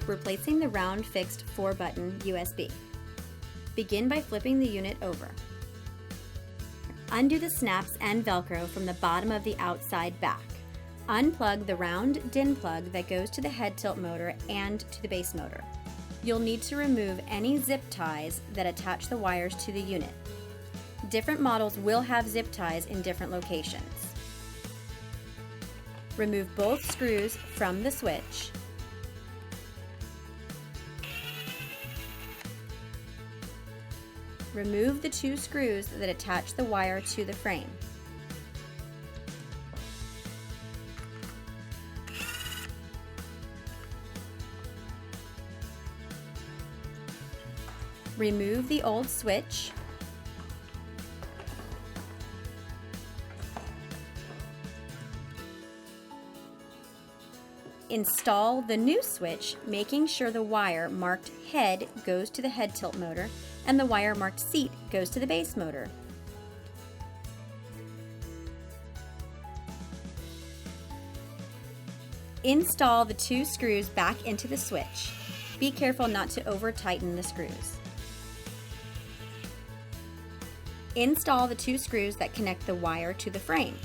replacing the round fixed 4-button USB. Begin by flipping the unit over. Undo the snaps and Velcro from the bottom of the outside back. Unplug the round DIN plug that goes to the head tilt motor and to the base motor. You'll need to remove any zip ties that attach the wires to the unit. Different models will have zip ties in different locations. Remove both screws from the switch. Remove the 2 screws that attach the wire to the frame. Remove the old switch. Install the new switch, making sure the wire marked head goes to the head tilt motor and the wire marked seat goes to the base motor. Install the 2 screws back into the switch. Be careful not to over-tighten the screws. Install the 2 screws that connect the wire to the frame.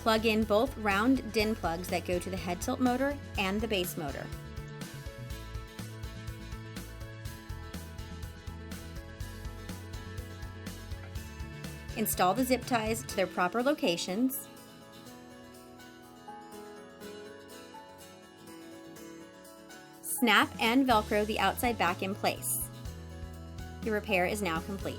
Plug in both round DIN plugs that go to the head tilt motor and the base motor. Install the zip ties to their proper locations. Snap and Velcro the outside back in place. Your repair is now complete.